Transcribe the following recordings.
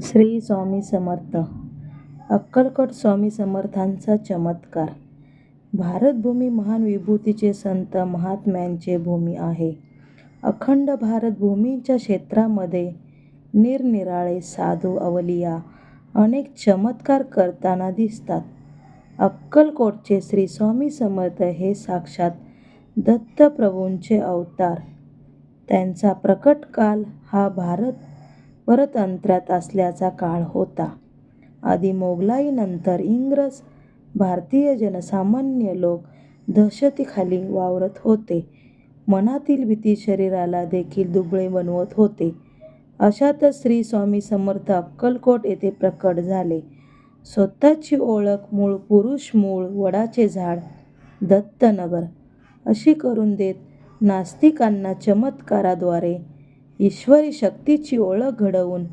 श्री स्वामी समर्थ. अक्कलकोट स्वामी समर्थांचा चमत्कार. भारतभूमी महान विभूतीचे संत महात्म्यांचे भूमी आहे. अखंड भारतभूमीच्या क्षेत्रामध्ये निरनिराळे साधू अवलिया अनेक चमत्कार करताना दिसतात. अक्कलकोटचे श्री स्वामी समर्थ हे साक्षात दत्तप्रभूंचे अवतार. त्यांचा प्रकट काल हा भारत परतंत्र्यात असल्याचा काळ होता. आधी मोगलाई, नंतर इंग्रज. भारतीय जनसामान्य लोक दहशतीखाली वावरत होते. मनातील भीती शरीराला देखील दुबळे बनवत होते. अशातच श्री स्वामी समर्थ अक्कलकोट येथे प्रकट झाले. स्वतःची ओळख मूळ पुरुष, मूळ वडाचे झाड, दत्तनगर अशी करून देत नास्तिकांना चमत्काराद्वारे ईश्वरी शक्तीची ओळख घडवून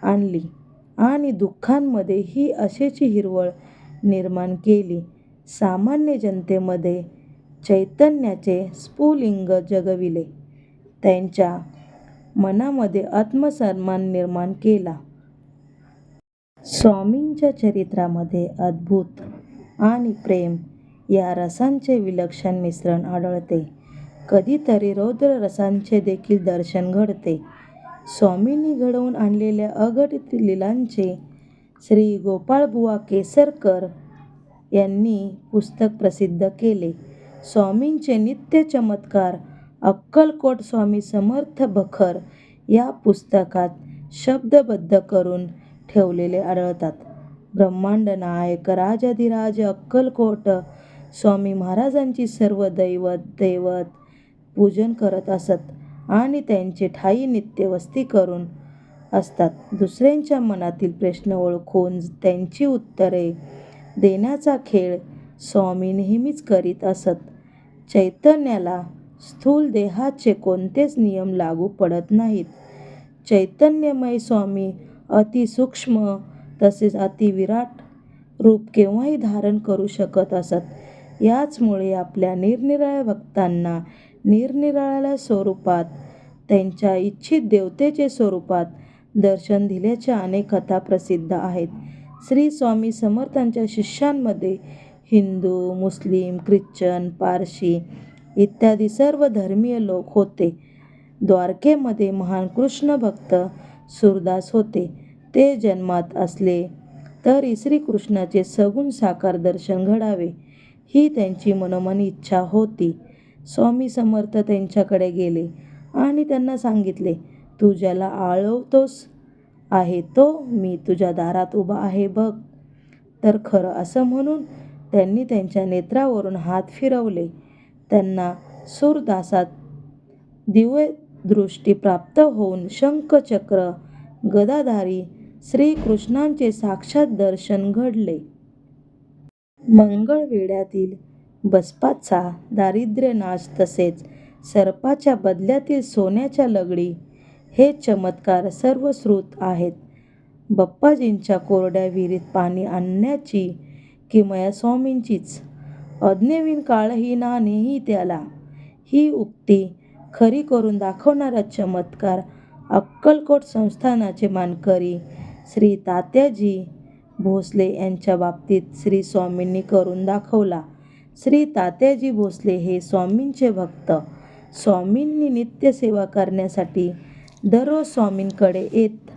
आणली आणि दुःखांमध्ये ही आशेची हिरवळ निर्माण केली. सामान्य जनतेमध्ये चैतन्याचे स्फुलिंग जगविले. त्यांच्या मनामध्ये आत्मसन्मान निर्माण केला. स्वामींच्या चरित्रामध्ये अद्भुत आणि प्रेम या रसांचे विलक्षण मिश्रण आढळते. कधीतरी रौद्र रसांचे देखील दर्शन घडते. स्वामींनी घडवून आणलेल्या अगणित लीलांचे श्री गोपाळबुवा केसरकर यांनी पुस्तक प्रसिद्ध केले. स्वामींचे नित्य चमत्कार अक्कलकोट स्वामी समर्थ बखर या पुस्तकात शब्दबद्ध करून ठेवलेले आढळतात. ब्रह्मांड नायक राजाधिराज अक्कलकोट स्वामी महाराजांची सर्व दैवत पूजन करत असत आणि त्यांचे ठायी नित्य वस्ती करून असतात. दुसऱ्यांच्या मनातील प्रश्न ओळखून त्यांची उत्तरे देण्याचा खेळ स्वामी नेहमीच करीत असत. चैतन्याला स्थूल देहाचे कोणतेच नियम लागू पडत नाहीत. चैतन्यमय स्वामी अतिसूक्ष्म तसेच अतिविराट रूप केव्हाही धारण करू शकत असत. याचमुळे आपल्या निरनिराळ्या भक्तांना निरनिराळ्या स्वरूपात, त्यांच्या इच्छित देवतेचे स्वरूपात दर्शन दिल्याच्या अनेक कथा प्रसिद्ध आहेत. श्री स्वामी समर्थांच्या शिष्यांमध्ये हिंदू, मुस्लिम, ख्रिश्चन, पारशी इत्यादी सर्व धर्मीय लोक होते. द्वारकेमध्ये महान कृष्ण भक्त सूरदास होते. ते जन्मात असले तरी श्रीकृष्णाचे सगुण साकार दर्शन घडावे ही त्यांची मनोमनी इच्छा होती. स्वामी समर्थ त्यांच्याकडे गेले आणि त्यांना सांगितले, तू ज्याला आळवतोस आहे तो मी तुझ्या दारात उभा आहे बघ. तर खरं असं म्हणून त्यांनी त्यांच्या नेत्रावरून हात फिरवले. त्यांना सूरदासात दिव्यदृष्टी प्राप्त होऊन शंख, चक्र, गदाधारी श्रीकृष्णांचे साक्षात दर्शन घडले. मंगळवेढ्यातील बसपाचा दारिद्र्यनाश तसेच सर्पाच्या बदल्यातील सोन्याच्या लगडी हे चमत्कार सर्वश्रुत आहेत. बाप्पाजींच्या कोरड्या विहिरीत पाणी आणण्याची किमया स्वामींचीच. अज्ञेविन काळही ना नेही त्याला ही उक्ती खरी करून दाखवणारा चमत्कार अक्कलकोट संस्थानाचे मानकरी श्री तात्याजी भोसले यांच्या बाबतीत श्री स्वामींनी करून दाखवला. श्री तात्याजी भोसले हे स्वामींचे भक्त. स्वामींनी नित्य सेवा करण्यासाठी दररोज स्वामींकडे येत.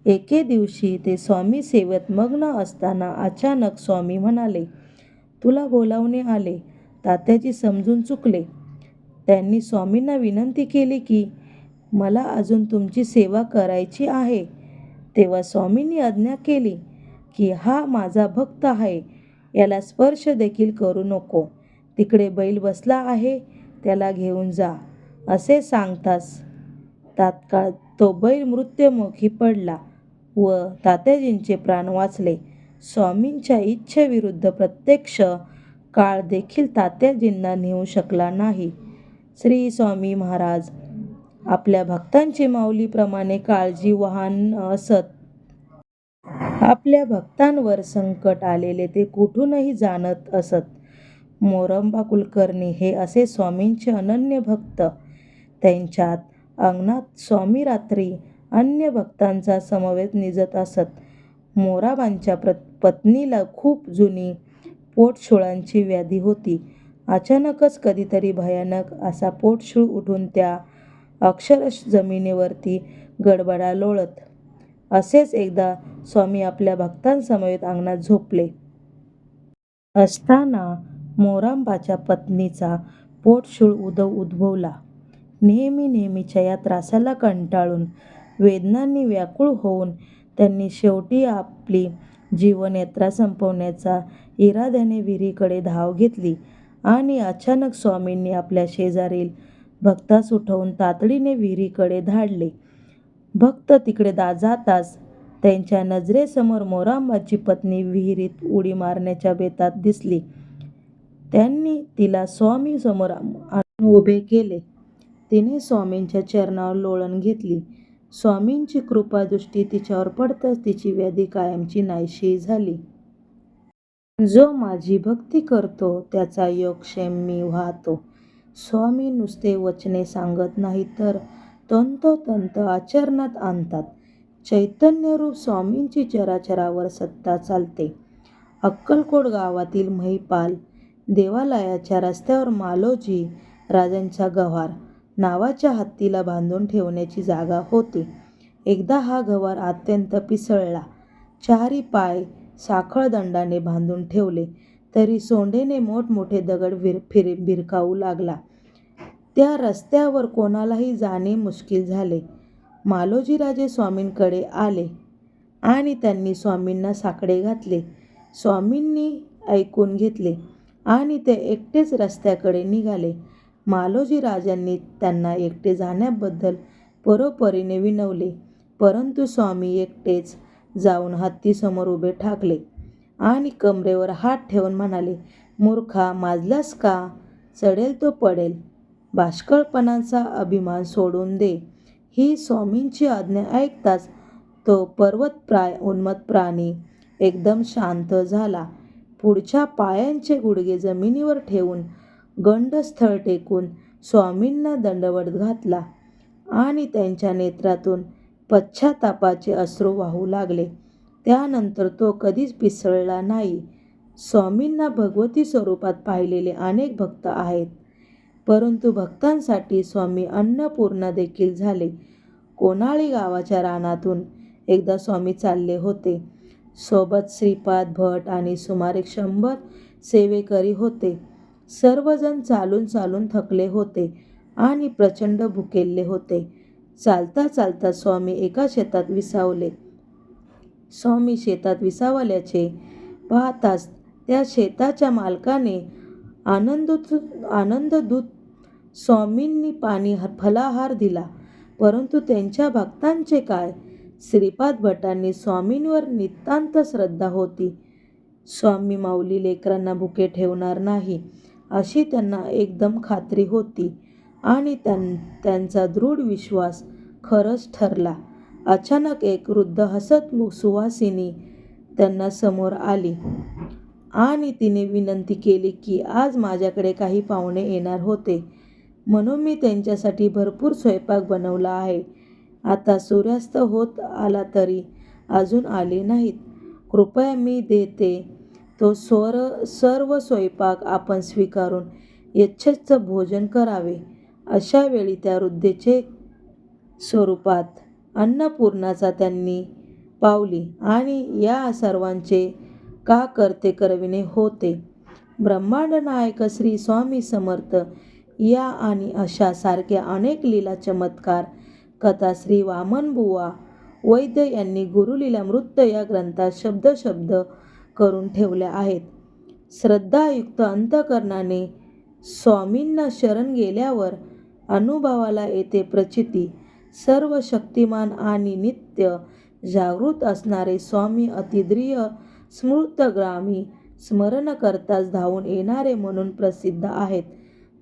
एके दिवशी ते स्वामी सेवेत मग्न असताना अचानक स्वामी म्हणाले, तुला बोलावणे आले. तात्याजी समजून चुकले. त्यांनी स्वामींना विनंती केली की मला अजून तुमची सेवा करायची आहे. तेव्हा स्वामींनी आज्ञा केली की हा माझा भक्त आहे, याला स्पर्श देखील करू नको. तिकडे बैल बसला आहे, त्याला घेऊन जा असे सांगताच तात्काळ तो बैल मृत्युमुखी पडला व तात्याजींचे प्राण वाचले. स्वामींच्या इच्छेविरुद्ध प्रत्यक्ष काळ देखील तात्याजींना नेऊ शकला नाही. श्री स्वामी महाराज आपल्या भक्तांची माऊलीप्रमाणे काळजी वहान असत. आपल्या भक्तांवर संकट आलेले ते कुठूनही जाणत असत. मोरंबा कुलकर्णी हे असे स्वामींचे अनन्य भक्त. त्यांच्यात अंगणात स्वामी रात्री अन्य भक्तांचा समवेत निजत असत. मोराबांच्या पत्नीला खूप जुनी पोटशूळांची व्याधी होती. अचानकच कधीतरी भयानक असा पोटशूळ उठून त्या अक्षरशः जमिनीवरती गडबडा लोळत. असेच एकदा स्वामी आपल्या भक्तांसमवेत अंगणात झोपले असताना मोराबाच्या पत्नीचा पोटशूळ उद्भवला. नेहमीच्या या त्रासाला कंटाळून, वेदनांनी व्याकुळ होऊन त्यांनी शेवटी आपली जीवनयात्रा संपवण्याच्या इराद्याने विहिरीकडे धाव घेतली आणि अचानक स्वामींनी आपल्या शेजारील भक्तास उठवून तातडीने विहिरीकडे धाडले. भक्त तिकडे जाताच त्यांच्या नजरेसमोर मोराबाची पत्नी विहिरीत उडी मारण्याच्या बेतात दिसली. त्यांनी तिला स्वामी समोर आणून उभे केले. तिने स्वामींच्या चरणावर लोळण घेतली. स्वामींची कृपादृष्टी तिच्यावर पडताच तिची व्याधी कायमची नाहीशी झाली. जो माझी भक्ती करतो त्याचा योगक्षेम मी वाहतो. स्वामी नुसते वचने सांगत नाही तर तंतोतंत आचरणात आणतात. चैतन्यरूप स्वामींची चराचरावर सत्ता चालते. अक्कलकोट गावातील महिपाल देवालयाच्या रस्त्यावर मालोजी राजांच्या गव्हार नावाच्या हत्तीला बांधून ठेवण्याची जागा होती. एकदा हा गव्हार अत्यंत पिसळला. चारी पाय साखळदंडाने बांधून ठेवले तरी सोंडेने मोठमोठे दगड भिरकावू लागला. त्या रस्त्यावर कोणालाही जाणे मुश्किल झाले. मालोजीराजे स्वामींकडे आले आणि त्यांनी स्वामींना साकडे घातले. स्वामींनी ऐकून घेतले आणि ते एकटेच रस्त्याकडे निघाले. मालोजीराजांनी त्यांना एकटे जाण्याबद्दल परोपरीने विनवले, परंतु स्वामी एकटेच जाऊन हत्तीसमोर उभे ठाकले आणि कमरेवर हात ठेवून म्हणाले, मूर्खा, माजलास का? चढेल तो पडेल. बाष्कळपणाचा अभिमान सोडून दे. ही स्वामींची आज्ञा ऐकताच तो पर्वतप्राय उन्मत्त प्राणी एकदम शांत झाला. पुढच्या पायांचे गुडघे जमिनीवर ठेवून गंडस्थळ टेकून स्वामींना दंडवत घातला आणि त्यांच्या नेत्रातून पश्चातापाचे अश्रू वाहू लागले. त्यानंतर तो कधीच पिसळला नाही. स्वामींना भगवती स्वरूपात पाहिलेले अनेक भक्त आहेत, परंतु भक्तांसाठी स्वामी अन्नपूर्णा देखील झाले. कोनाळी गावाच्या रानातून एकदा स्वामी चालले होते. सोबत श्रीपाद भट आणि सुमारे 100 सेवेकरी होते. सर्वजण चालून चालून थकले होते आणि प्रचंड भुकेले होते. चालता चालता स्वामी एका शेतात विसावले. स्वामी शेतात विसावल्याचे पाहताच त्या शेताच्या मालकाने आनंददूत स्वामींनी पाणी फलाहार दिला. परंतु त्यांच्या भक्तांचे काय? श्रीपाद भटांनी स्वामींवर नितांत श्रद्धा होती. स्वामी माऊली लेकरांना भुके ठेवणार नाही अशी त्यांना एकदम खात्री होती आणि त्यांचा दृढ विश्वास खरंच ठरला. अचानक एक वृद्ध हसत सुवासिनी त्यांना समोर आली आणि तिने विनंती केली की आज माझ्याकडे काही पाहुणे येणार होते, म्हणून मी त्यांच्यासाठी भरपूर स्वयंपाक बनवला आहे. आता सूर्यास्त होत आला तरी अजून आले नाहीत. कृपया मी देते तो सर्व स्वयंपाक आपण स्वीकारून यथेच्छ भोजन करावे. अशा वेळी त्या वृद्धेचे स्वरूपात अन्नपूर्णाचा त्यांनी पावली आणि या सर्वांचे का करते करविणे होते. ब्रह्मांड नायक श्री स्वामी समर्थ या आणि अशा सारख्या अनेक लीला चमत्कार कथा श्री वामनबुवा वैद्य यांनी गुरुलीलामृत या ग्रंथात शब्द करून ठेवल्या आहेत. श्रद्धायुक्त अंतःकरणाने स्वामींना शरण गेल्यावर अनुभवाला येते प्रचिती. सर्व शक्तिमान आणि नित्य जागृत असणारे स्वामी अतिद्रिय स्मृतग्रामी स्मरण करताच धावून येणारे म्हणून प्रसिद्ध आहेत.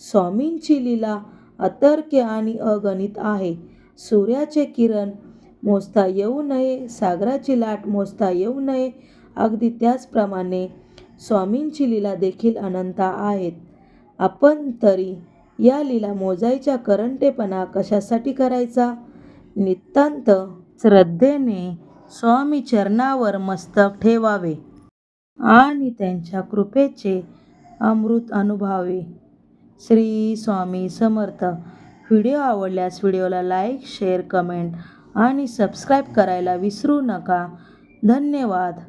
स्वामींची लीला अतर्क्य आणि अगणित आहे. सूर्याचे किरण मोजता येऊ नये, सागराची लाट मोजता येऊ नये, अगदी त्याचप्रमाणे स्वामींची लीला देखील अनंत आहेत. आपण तरी या लीला मोजायच्या करंटेपणा कशासाठी करायचा? नितांत श्रद्धेने स्वामी चरणावर मस्तक ठेवावे आणि त्यांच्या कृपेचे अमृत अनुभवावे. श्री स्वामी समर्थ. व्हिडिओ आवडल्यास व्हिडिओला लाईक, शेअर, कमेंट आणि सबस्क्राईब करायला विसरू नका. धन्यवाद.